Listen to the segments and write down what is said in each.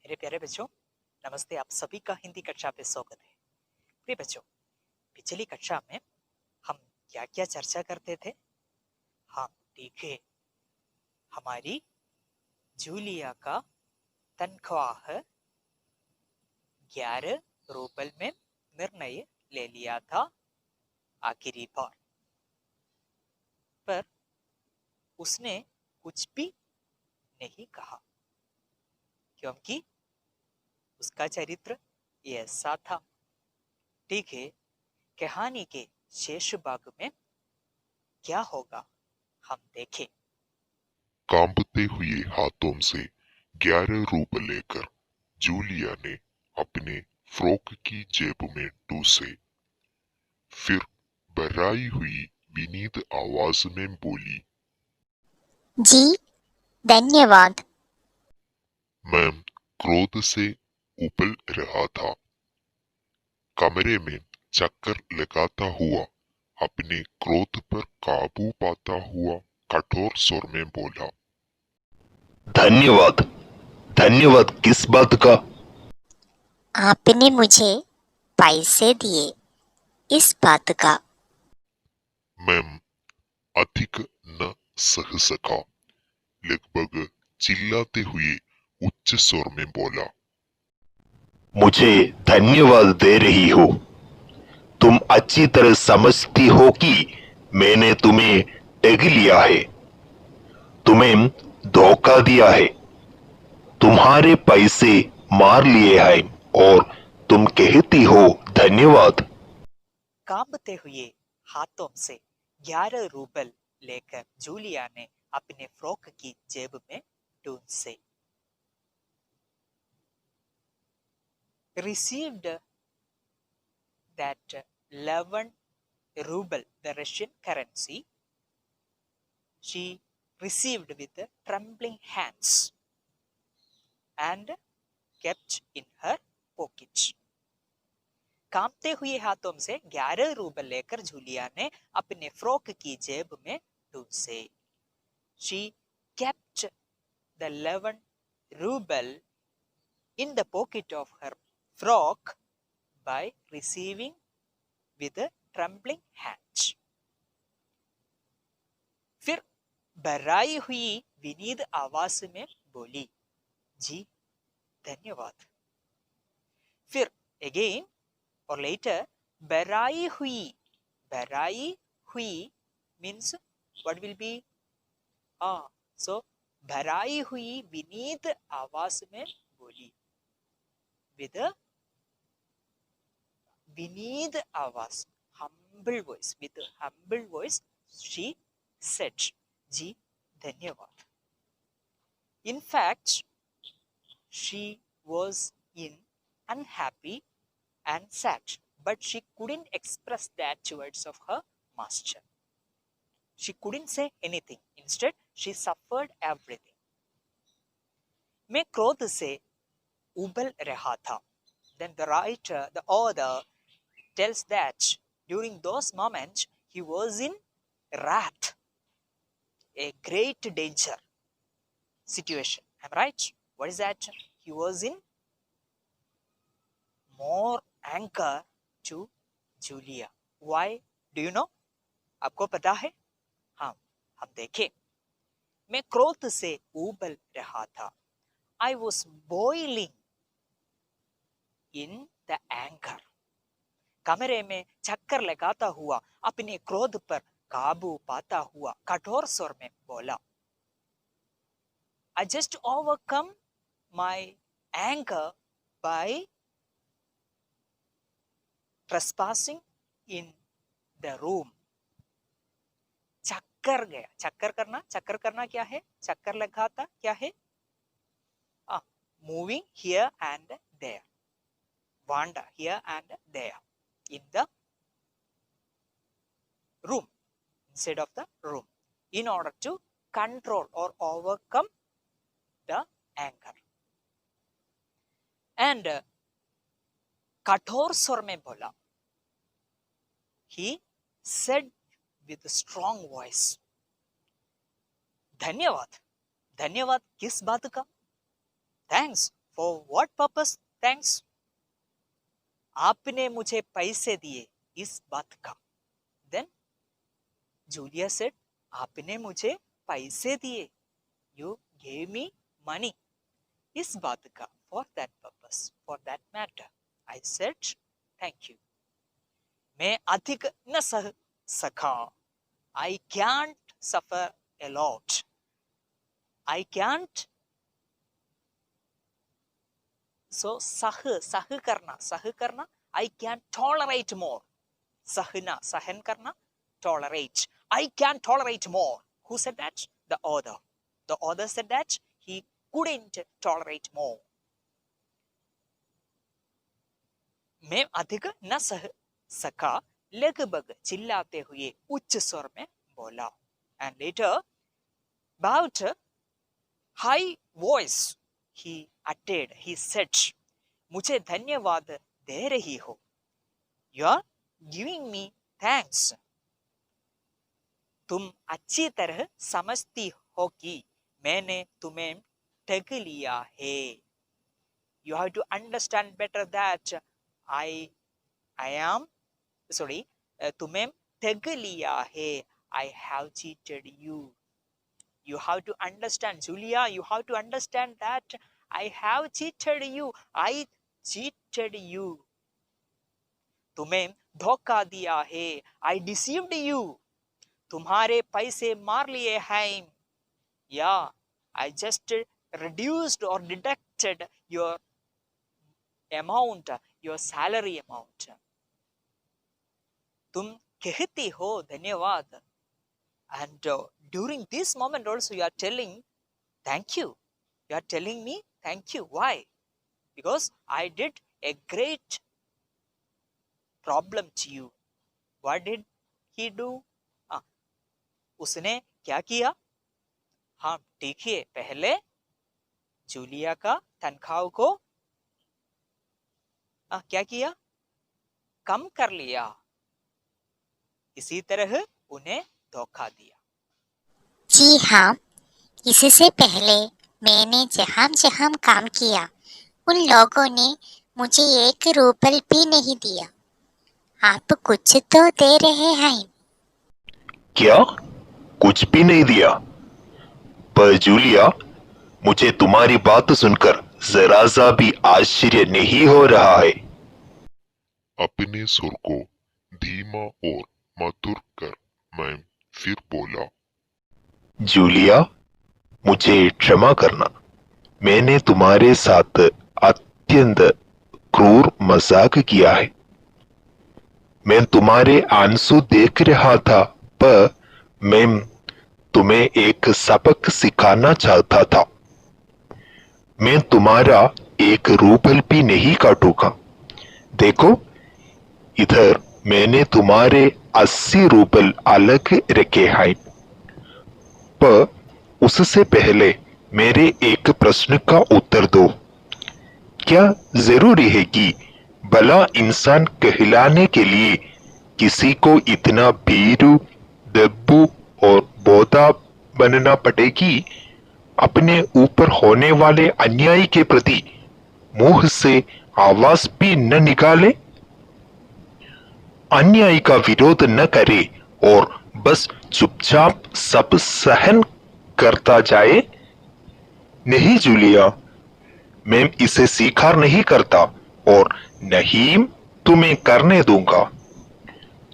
मेरे प्यारे बच्चों, नमस्ते। आप सभी का हिंदी कक्षा पे स्वागत है। प्रिय बच्चों, पिछली कक्षा में हम क्या क्या चर्चा करते थे? हम देखे हमारी जूलिया का तनख्वाह 11 रूबल में निर्णय ले लिया था आखिरी बार, पर उसने कुछ भी नहीं कहा क्योंकि उसका चरित्र ऐसा था। ठीक है, कहानी के शेष भाग में क्या होगा हम देखें। कांपते हुए हाथों से 11 रूपए लेकर जूलिया ने अपने फ्रॉक की जेब में ठूसे। फिर बर्राई हुई विनीत आवाज में बोली, जी धन्यवाद। मैम क्रोध से उबल रहा था। कमरे में चक्कर लगाता हुआ, अपने क्रोध पर काबू पाता हुआ कठोर स्वर में बोला, धन्यवाद। धन्यवाद किस बात का? आपने मुझे पैसे दिए, इस बात का। मैम अधिक न सह सका, लगभग चिल्लाते हुए उच्च स्वर में बोला, मुझे धन्यवाद दे रही हो? तुम अच्छी तरह समझती हो कि मैंने तुम्हें ठग लिया है, तुम्हें धोखा दिया है, तुम्हारे पैसे मार लिए हैं और तुम कहती हो धन्यवाद। कांपते हुए हाथों से 11 रूबल लेकर जूलिया ने अपने फ्रॉक की जेब में ढूंढे। Received that 11 ruble, the Russian currency, she received with trembling hands and kept in her pocket. कांपते हुए हाथों से 11 रूबल लेकर जूलिया ने अपने फ्रॉक की जेब में ढूंढे। She kept the 11 ruble in the pocket of her frock by receiving with a trembling hand. फिर बर्राई हुई विनीत आवाज में बोली, जी धन्यवाद। फिर again or later, बर्राई हुई means what will be? So भराई हुई विनीत आवाज में बोली, with a विनीत आवाज, humble voice, with a humble voice she said, जी धन्यवाद। In fact, she was unhappy and sad, but she couldn't express that towards of her master. She couldn't say anything. Instead, she suffered everything. मैं क्रोध से उबल रहा था. Then the author tells that during those moments he was in wrath, a great danger situation. Am I right? What is that? He was in more anger to Julia. Why? Do you know? आपको पता है? हाँ, हम देखें। मैं क्रोध से उबल रहा था. I was boiling in the anger. कमरे में चक्कर लगाता हुआ, अपने क्रोध पर काबू पाता हुआ कठोर स्वर में बोला, I just overcome my anger by trespassing in the room. चक्कर गया. चक्कर करना क्या है? चक्कर लगाता क्या है? Moving here and there, wander here and there in the room, instead of the room, in order to control or overcome the anger. And कठोर स्वर में बोला, he said with a strong voice, धन्यवाद. धन्यवाद किस बात का? Thanks For what purpose? Thanks. आपने मुझे पैसे दिए इस बात का. Then Julia said, आपने मुझे पैसे दिए. You gave me money. इस बात का, for that purpose, for that matter. I said, thank you. मैं अधिक न सह सका. I can't suffer a lot. I can't. So सह करना. I can't tolerate more. सहना, सहन करना, tolerate. I can't tolerate more. Who said that? The author. The author said that he couldn't tolerate more. मैं अधिक न सह सका, लगभग चिल्लाते हुए उच्च स्वर में बोला. And later, about high voice, he uttered, he said, मुझे धन्यवाद दे रही हो. You are giving me thanks. तुम अच्छी तरह समझती हो कि मैंने तुम्हें ठग लिया है. You have to understand better that I am, sorry, तुम्हें ठग लिया है. I have cheated you. You have to understand, Julia, you have to understand that I have cheated you. I cheated you. तुम्हें धोखा दिया है. I deceived you. तुम्हारे पैसे मार लिए हैं. Yeah, I just reduced or deducted your amount, your salary amount. तुम कहती हो धन्यवाद. And during this moment also you are telling thank you. You are telling me thank you. Why? Because I did a great problem to you. What did he do? उसने क्या किया? हाँ, देखिए, पहले जूलिया का तनख्वाह को क्या किया? कम कर लिया. इसी तरह उन्हें धोखा दिया. जी हाँ, इससे पहले मैंने जहाँ जहाँ काम किया उन लोगों ने मुझे 1 रूपल भी नहीं दिया. आप कुछ तो दे रहे हैं. क्या? कुछ भी नहीं दिया? पर जूलिया, मुझे तुम्हारी बात सुनकर जरा सा भी आश्चर्य नहीं हो रहा है. अपने सुर को धीमा और मधुर कर मैं फिर बोला, जूलिया, मुझे क्षमा करना. मैंने तुम्हारे साथ अत्यंत क्रूर मजाक किया है. मैं तुम्हारे आंसू देख रहा था, पर मैं तुम्हें एक सबक सिखाना चाहता था. मैं तुम्हारा 1 रूपल भी नहीं काटूंगा. देखो, इधर मैंने तुम्हारे 80 रूपल अलग रखे हैं. पर उससे पहले मेरे एक प्रश्न का उत्तर दो. क्या जरूरी है कि भला इंसान कहलाने के लिए किसी को इतना भीरू, दब्बू और बोधा बनना पड़े कि अपने ऊपर होने वाले अन्याय के प्रति मुंह से आवाज भी न निकाले, अन्याय का विरोध न करे और बस चुपचाप सब सहन करता जाए? नहीं जूलिया, मैं इसे स्वीकार नहीं करता और नहीं तुम्हें करने दूंगा.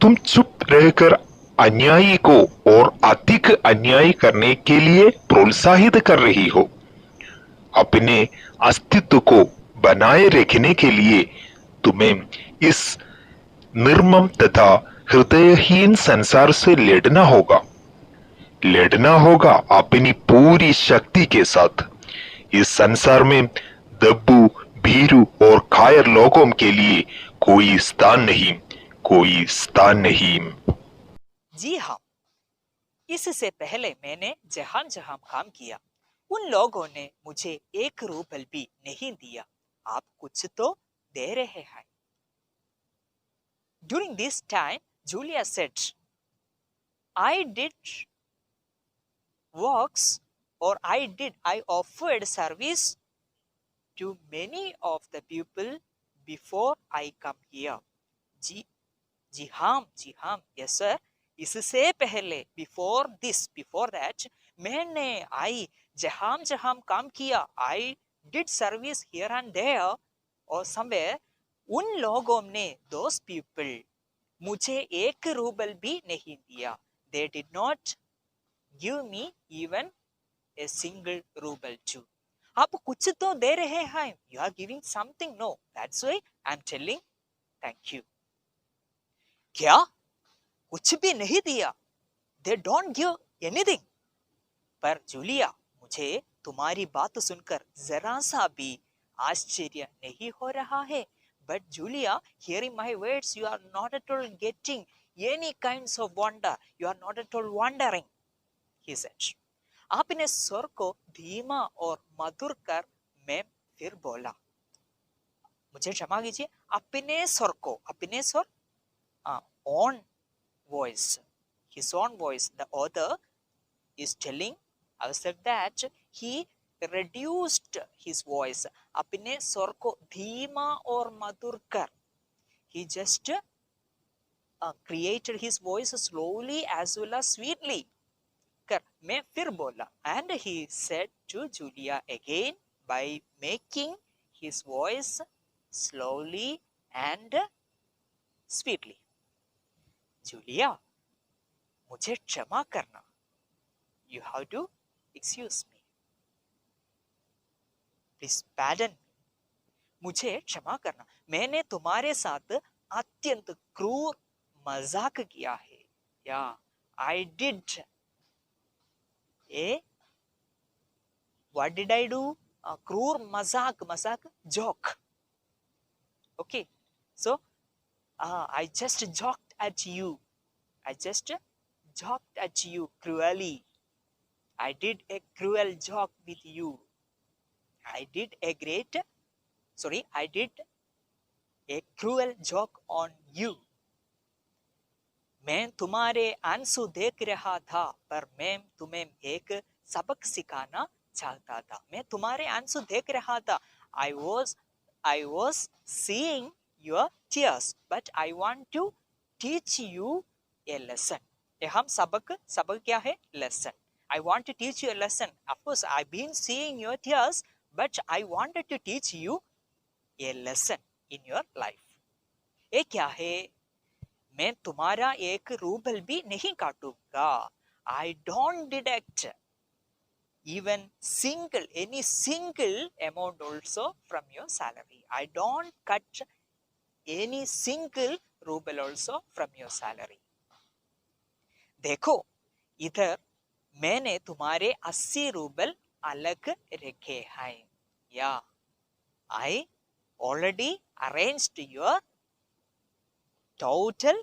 तुम चुप रहकर अन्यायी को और अधिक अन्याय करने के लिए प्रोत्साहित कर रही हो. अपने अस्तित्व को बनाए रखने के लिए तुम्हें इस निर्मम तथा हृदयहीन संसार से लड़ना होगा अपनी पूरी शक्ति के साथ. इस संसार में दब्बू, भीरू और कायर लोगों के लिए कोई स्थान नहीं. जी हाँ, इससे पहले मैंने जहां जहां काम किया उन लोगों ने मुझे 1 रूपल भी नहीं दिया. आप कुछ तो दे रहे हैं. During this time, Julia said, I did works or I offered service to many of the people before I come here. जी जी हाँ yes sir. इससे पहले before this, before that, मैंने जहाँ काम किया, I did service here and there or somewhere. उन लोगों ने, those people, मुझे 1 रूबल भी नहीं दिया. They did not give me even a single ruble too. आप कुछ तो दे रहे हैं. You are giving something. No, that's why I'm telling thank you. क्या? कुछ भी नहीं दिया. They don't give anything. पर जूलिया, मुझे तुम्हारी बात सुनकर जरा सा भी आश्चर्य नहीं हो रहा है. But Julia, hearing my words, you are not at all getting any kinds of wonder. You are not at all wondering, he said. आपने स्वर को धीमा और मधुर कर मैं फिर बोला. मुझे क्षमा कीजिए. अपने स्वर own voice, his own voice. The author is telling ourselves that he reduced his voice. अपने स्वर को धीमा और मधुर कर. He just created his voice slowly as well as sweetly. कर मैं फिर बोला. And he said to Julia again by making his voice slowly and sweetly. Julia, मुझे क्षमा करना. You have to excuse me. Please pardon me. मुझे क्षमा करना. मैंने तुम्हारे साथ अत्यंत क्रूर मजाक किया है. Yeah, I did. What did I do? क्रूर मजाक, joke. Okay, so I just joked at you. I just joked at you cruelly. I did a cruel joke with you. I did a cruel joke on you. मैं तुम्हारे आंसू देख रहा था, पर मैं तुम्हें एक सबक सिखाना चाहता था. मैं तुम्हारे आंसू देख रहा था. I was seeing your tears, but I want to teach you a lesson. हम सबक क्या है? Lesson. I want to teach you a lesson. Of course, I've been seeing your tears, but I wanted to teach you a lesson in your life. ये क्या है? मैं तुम्हारा 1 rouble भी नहीं काटूंगा. I don't deduct even any single amount also from your salary. I don't cut any single ruble also from your salary. देखो, इधर मैंने तुम्हारे 80 रूबल अलग रखे हैं. Yeah, I already arranged your total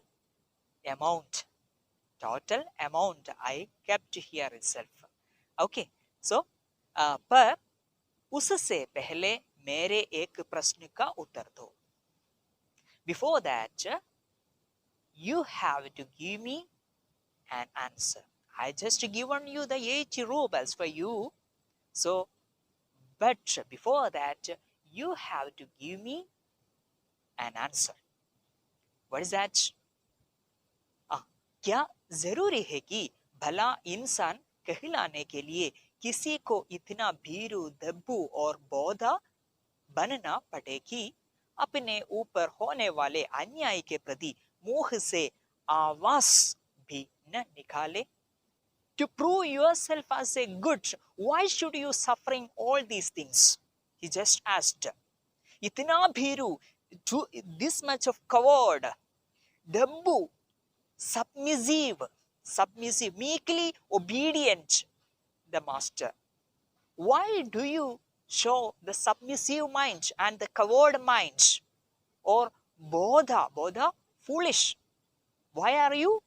amount I kept here itself. Okay, so पर उससे पहले मेरे एक प्रश्न का उत्तर दो. Before that, you have to give me an answer. I just given you the 80 rubles for you. So, but before that, you have to give me an answer. What is that? क्या जरूरी है कि भला इंसान कहलाने के लिए किसी को इतना भीरू, दब्बू और बोधा बनना पड़े कि अपने ऊपर होने वाले अन्याय के प्रति मुंह से आवाज भी न निकाले? To prove yourself as a good, why should you suffering all these things? He just asked. इतना भीरू, this much of coward, dabbu, submissive, meekly obedient, the master. Why do you show the submissive mind and the coward mind? Or bodha, foolish? Why are you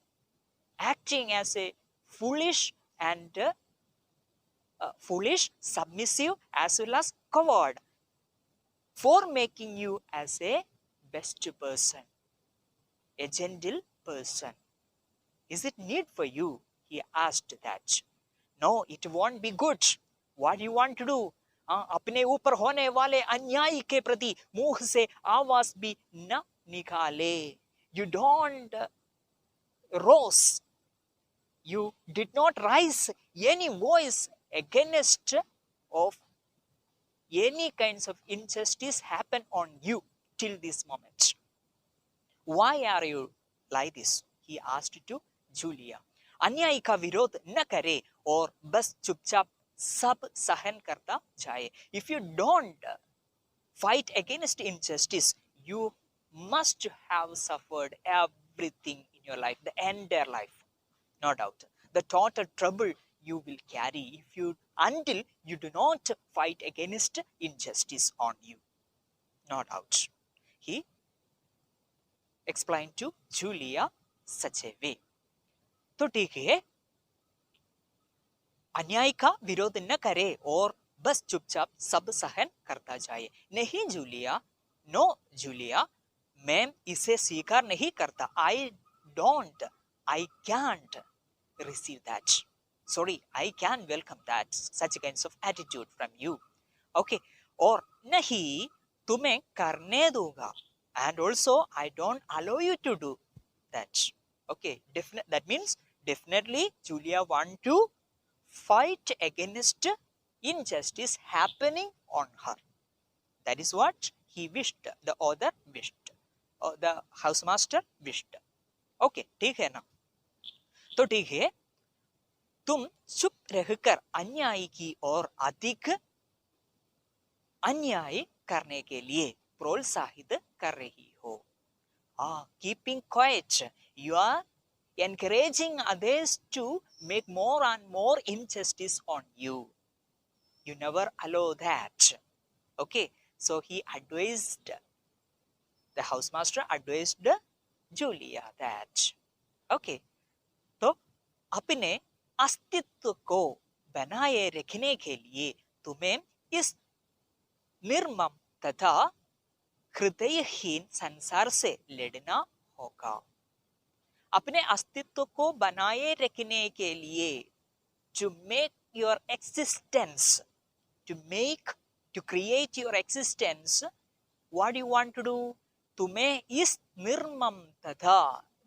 acting as a foolish and submissive as well as coward, for making you as a best person, a gentle person? Is it need for you? He asked that. No, it won't be good. What do you want to do? हाँ, अपने ऊपर होने वाले अन्याय के प्रति मुंह से आवाज भी न निकाले. You don't rose. You did not rise any voice against of any kinds of injustice happen on you till this moment. Why are you like this? He asked to Julia. अन्याय का विरोध न करे और बस चुपचाप सब सहन करता जाए. If you don't fight against injustice, you must have suffered everything in your life, the entire life, no doubt. The total trouble you will carry if you until you do not fight against injustice on you, no doubt. He explained to Julia such a way. तो ठीक है, अन्याय का विरोध न करे और बस चुपचाप सब सहन करता जाए. नहीं जूलिया, नो जूलिया, मैं इसे स्वीकार नहीं करता. I don't, I can't receive that. Sorry, I can welcome that such kinds of attitude from you. Okay, और नहीं तुम्हें करने दूंगा. And also I don't allow you to do that. Okay, that means definitely Julia want to fight against injustice happening on her. That is what he wished, the author wished, or the housemaster wished. Okay, ठीक है ना. तो ठीक है, तुम चुप रहकर अन्याय की और अधिक अन्याय करने के लिए प्रोत्साहित कर रही हो. Keeping quiet, you are encouraging others to make more and more injustice on you. You never allow that. Okay, so he advised, the housemaster advised Julia that. Okay, तो अपने अस्तित्व को बनाए रखने के लिए तुम्हें इस निर्मम तथा हृदयहीन संसार से लड़ना होगा. अपने अस्तित्व को बनाए रखने के लिए, to make your existence, to create your existence, what do you want to do? तुम्हें इस निर्मम तथा,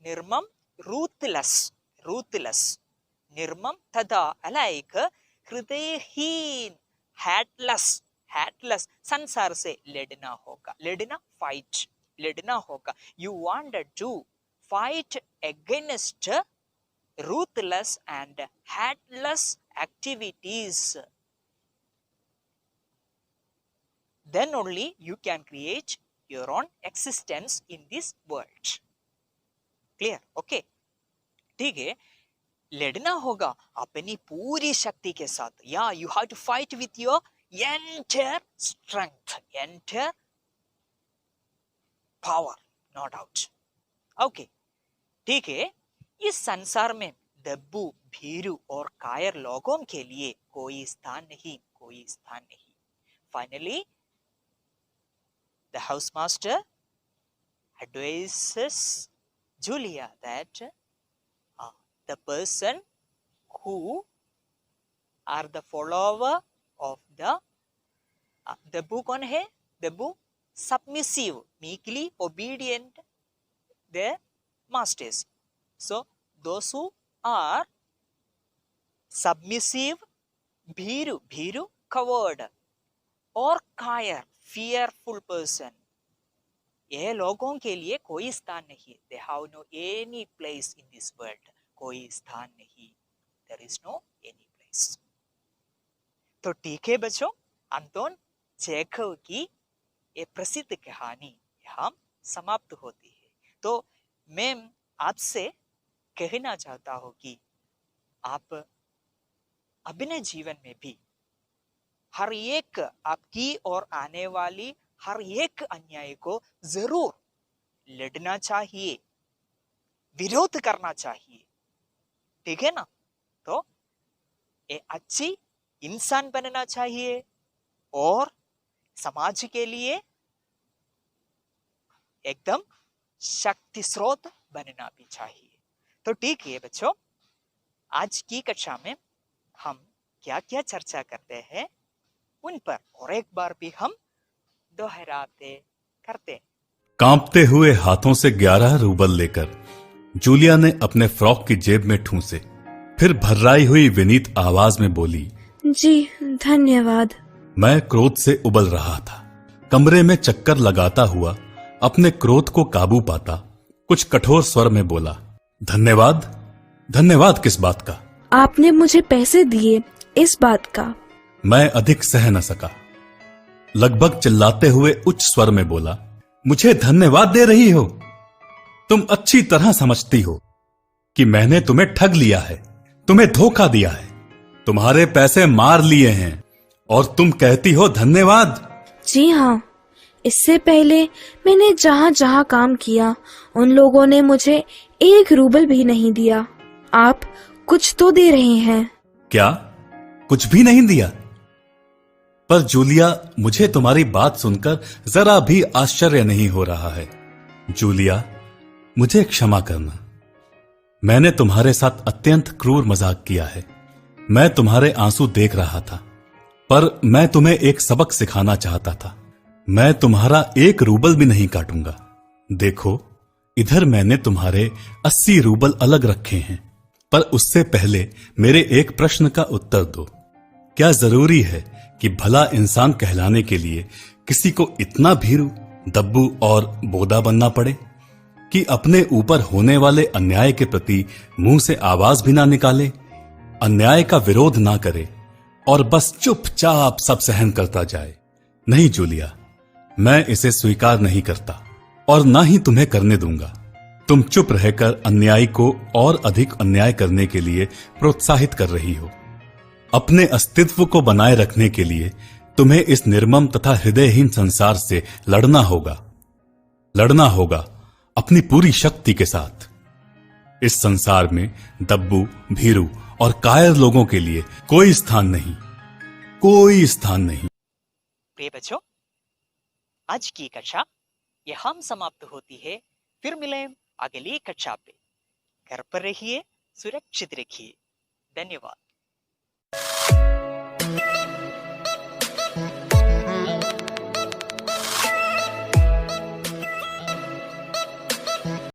निर्मम ruthless, निर्मम तथा like हृदयहीन, heartless संसार से लड़ना होगा. लड़ना, fight, लड़ना होगा. You wanted to fight against ruthless and heartless activities. Then only you can create your own existence in this world. Clear? Okay. ठीक है, लड़ना होगा अपनी पूरी शक्ति के साथ. Yeah, you have to fight with your entire strength, entire power, no doubt. Okay, ठीक है. इस संसार में दब्बू, भीरू और कायर लोगों के लिए कोई स्थान नहीं. Finally, the housemaster advises Julia that the person who are the follower of the दब्बू कौन है? दब्बू submissive, meekly obedient their masters. So those who are submissive, भीरू coward, और कायर, fearful person, ये लोगों के लिए कोई स्थान नहीं. They have no any place in this world. कोई स्थान नहीं. There is no any place. तो ठीक है बच्चों, अंतोन चेखव की ये प्रसिद्ध कहानी यहाँ समाप्त होती है. तो मैं आपसे कहना चाहता हूँ कि आप अपने जीवन में भी हर एक आपकी और आने वाली हर एक अन्याय को जरूर लड़ना चाहिए, विरोध करना चाहिए. ठीक है ना? तो ये अच्छी इंसान बनना चाहिए और समाज के लिए एकदम शक्ति स्रोत बनना भी चाहिए. तो ठीक है बच्चों, आज की कक्षा में हम क्या क्या चर्चा करते हैं उन पर और एक बार भी हम दोहराते करते। कांपते हुए हाथों से 11 रूबल लेकर जूलिया ने अपने फ्रॉक की जेब में ठूंसे, फिर भर्राई हुई विनीत आवाज में बोली, जी धन्यवाद। मैं क्रोध से उबल रहा था। कमरे में चक्कर लगाता हुआ अपने क्रोध को काबू पाता कुछ कठोर स्वर में बोला, धन्यवाद? धन्यवाद किस बात का? आपने मुझे पैसे दिए, इस बात का। मैं अधिक सह न सका। लगभग चिल्लाते हुए उच्च स्वर में बोला, मुझे धन्यवाद दे रही हो? तुम अच्छी तरह समझती हो कि मैंने तुम्हें ठग लिया है, तुम्हें धोखा दिया है, तुम्हारे पैसे मार लिए हैं और तुम कहती हो धन्यवाद? जी हाँ, इससे पहले मैंने जहाँ जहाँ काम किया उन लोगों ने मुझे 1 रूबल भी नहीं दिया। आप कुछ तो दे रहे हैं। क्या कुछ भी नहीं दिया? पर जूलिया, मुझे तुम्हारी बात सुनकर जरा भी आश्चर्य नहीं हो रहा है। जूलिया, मुझे क्षमा करना। मैंने तुम्हारे साथ अत्यंत क्रूर मजाक किया है। मैं तुम्हारे आंसू देख रहा था, पर मैं तुम्हें एक सबक सिखाना चाहता था। मैं तुम्हारा 1 रूबल भी नहीं काटूंगा। देखो, इधर मैंने तुम्हारे 80 रूबल अलग रखे हैं, पर उससे पहले मेरे एक प्रश्न का उत्तर दो। क्या जरूरी है कि भला इंसान कहलाने के लिए किसी को इतना भीरू, दब्बू और बोदा बनना पड़े कि अपने ऊपर होने वाले अन्याय के प्रति मुंह से आवाज भी ना निकाले, अन्याय का विरोध ना करे और बस चुपचाप सब सहन करता जाए? नहीं जूलिया, मैं इसे स्वीकार नहीं करता और ना ही तुम्हें करने दूंगा। तुम चुप रहकर अन्यायी को और अधिक अन्याय करने के लिए प्रोत्साहित कर रही हो। अपने अस्तित्व को बनाए रखने के लिए तुम्हें इस निर्मम तथा हृदयहीन संसार से लड़ना होगा अपनी पूरी शक्ति के साथ। इस संसार में दब्बू, भीरू और कायर लोगों के लिए कोई स्थान नहीं। प्रिय बच्चों, आज की कक्षा यहाँ समाप्त होती है। फिर मिलें अगली कक्षा पे। घर पर रहिए, सुरक्षित रखिए। धन्यवाद।